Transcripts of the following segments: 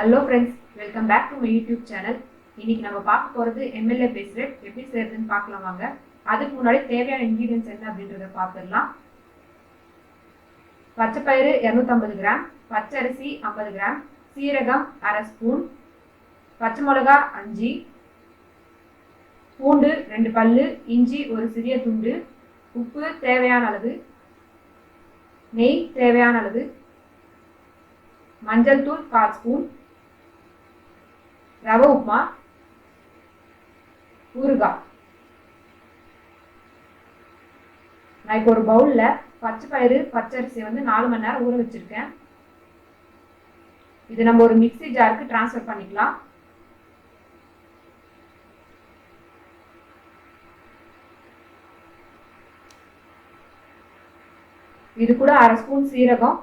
Hello friends, welcome back to my YouTube channel. இன்னைக்கு நம்ம பார்க்க போறது MLA Pesarattu எப்படி செய்யறதுன்னு பார்க்கலாம் வாங்க. அதுக்கு முன்னாடி தேவையான ingredients என்ன அப்படின்றத பார்த்துடலாம். பச்சை பயிறு 250 கிராம், பச்சை அரிசி 50 கிராம், சீரகம் 1/2 ஸ்பூன், பச்சை மிளகாய் 5, பூண்டு 2 பல்லு, இஞ்சி ஒரு சிறிய துண்டு, உப்பு தேவையான அளவு, நெய் தேவையான அளவு, மஞ்சள் தூள் 1/4 ஸ்பூன், ரவை உப்புமா, ஊறுகாய். நான் இப்போ ஒரு பவுல்ல பச்சை பயிறு பச்சரிசி 4 மணி நேரம் ஊற வச்சிருக்கேன். இது நம்ம ஒரு மிக்ஸி ஜாருக்கு டிரான்ஸ்ஃபர் பண்ணிக்கலாம். இது கூட 1/2 ஸ்பூன் சீரகம்,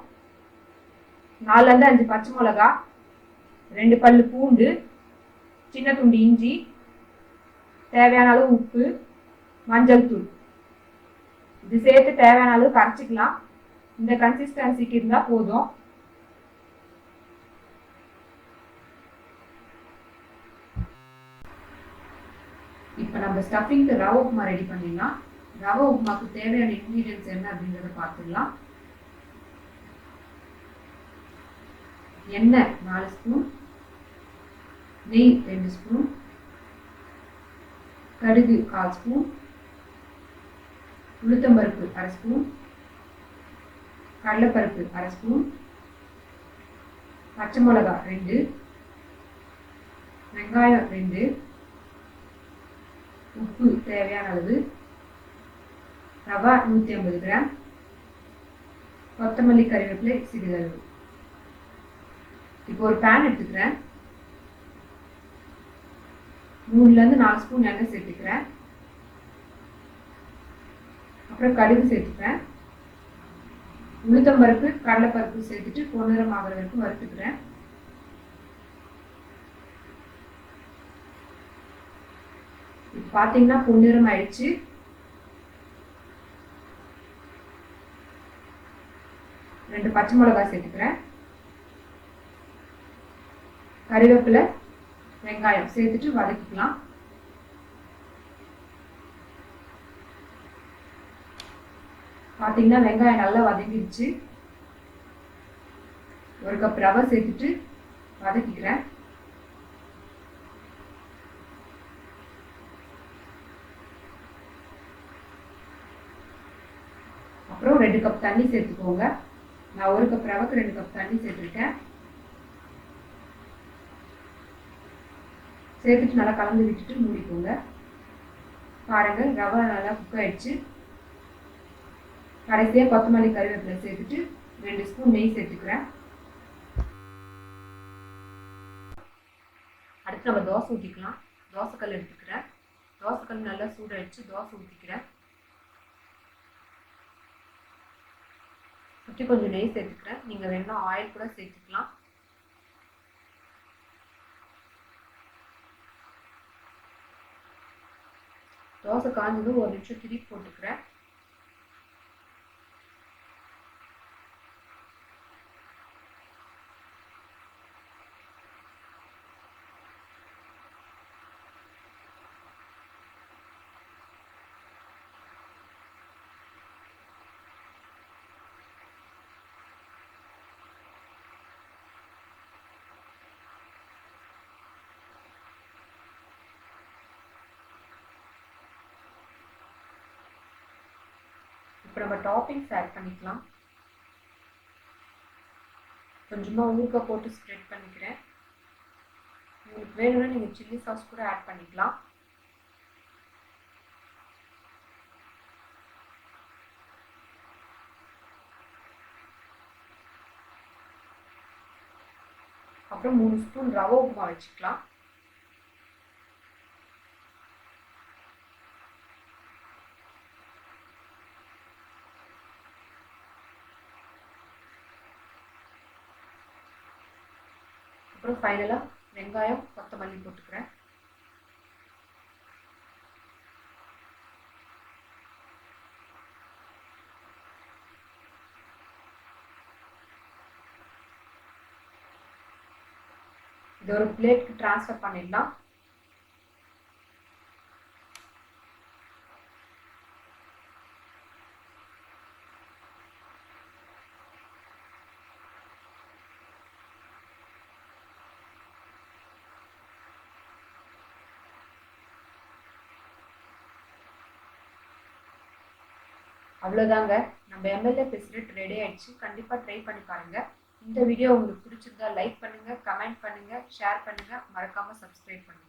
4 ல இருந்து 5 பச்சை மிளகாய், 2 பல்லு பூண்டு, சின்ன துண்டு இஞ்சி, தேவையான அளவு உப்பு, மஞ்சள் தூள். இது சேர்த்து தேவையான அளவு கரைச்சிக்கலாம். இந்த கன்சிஸ்டன்சிக்கு இருந்தா போதும். இப்ப நம்ம ஸ்டஃபிங்க்கு ரவை உப்புமா ரெடி பண்ணிடலாம். ரவை உப்புமாக்கு தேவையான இன்கிரீடியன்ஸ் என்ன அப்படின்றத பார்த்துடலாம். எண்ணெய் 4 ஸ்பூன், நெய் 2 ஸ்பூன், கடுகு 1/4 ஸ்பூன், உளுத்தம்பருப்பு 1/2 ஸ்பூன், கடலைப்பருப்பு 1/2 ஸ்பூன், பச்சை மிளகாய் 2, வெங்காயம் 2, உப்பு தேவையான அளவு, ரவா 150 கிராம், கொத்தமல்லி கறிவேப்பிலை சிறிதளவு. இப்போ ஒரு பேன் எடுத்துக்கிறேன். 3 ல இருந்து 4 ஸ்பூன் எண்ணெய் சேர்த்துக்கிறேன். அப்புறம் கடுகு சேர்த்துக்கிறேன். உளுத்தம்பருப்பு கடலைப்பருப்பு சேர்த்துட்டு பொன்னிறம் ஆகிற வரைக்கும் வறுத்துக்கிறேன். இப்போ பார்த்தீங்கன்னா பொன்னிறம் ஆயிடுச்சு. ரெண்டு பச்சை மிளகாய் சேர்த்துக்கிறேன். கறிவேப்பிலை வெங்காயம் சேர்த்துட்டு வதக்கிக்கலாம். பார்த்தீங்கன்னா வெங்காயம் நல்லா வதங்கிடுச்சு. 1 கப் ரவை சேர்த்துட்டு வதக்கிக்கிறேன். அப்புறம் 2 கப் தண்ணி சேர்த்துக்கோங்க. நான் 1 கப் ரவைக்கு 2 கப் தண்ணி சேர்த்துருக்கேன். சேர்த்துட்டு நல்லா கலந்து விட்டுட்டு மூடிக்கோங்க. பாருங்க ரவை நல்லா குக் ஆயிடுச்சு. கடைசியாக கொத்தமல்லி கறிவேப்பிலை சேர்த்துட்டு 2 ஸ்பூன் நெய் சேர்த்துக்கிறேன். அடுத்து நம்ம தோசை ஊற்றிக்கலாம். தோசைக்கல் எடுத்துக்கிறேன். தோசைக்கல் நல்லா சூடாயிடுச்சு. தோசை ஊற்றிக்கிறேன். சுற்றி கொஞ்சம் நெய் சேர்த்துக்கிறேன். நீங்கள் வேணா ஆயில் கூட சேர்த்துக்கலாம். தோசை காஞ்சதும் 1 நிமிஷம் திருப்பி போட்டுக்கிறேன். இப்போ நம்ம டாப்பிங்ஸ் ஆட் பண்ணிக்கலாம். கொஞ்சமாக ஊறுகாய் போட்டு ஸ்ப்ரெட் பண்ணிக்கிறேன். உங்களுக்கு வேணும்னா நீங்கள் சில்லி சாஸ் கூட ஆட் பண்ணிக்கலாம். அப்புறம் 3 ஸ்பூன் ரவை உப்புமா வச்சுக்கலாம். அப்புறம் ஃபைனலாக வெங்காயம் கொத்தமல்லி போட்டுக்கிறேன். இது ஒரு பிளேட்க்கு ட்ரான்ஸ்ஃபர் பண்ணிடலாம். அவ்வளோதாங்க, நம்ம MLA பெசரட் ரெடி ஆயிடுச்சு. கண்டிப்பாக ட்ரை பண்ணி பாருங்க. இந்த வீடியோ உங்களுக்கு பிடிச்சிருந்தா லைக் பண்ணுங்க, கமெண்ட் பண்ணுங்க, ஷேர் பண்ணுங்க, மறக்காம சப்ஸ்கிரைப் பண்ணுங்க.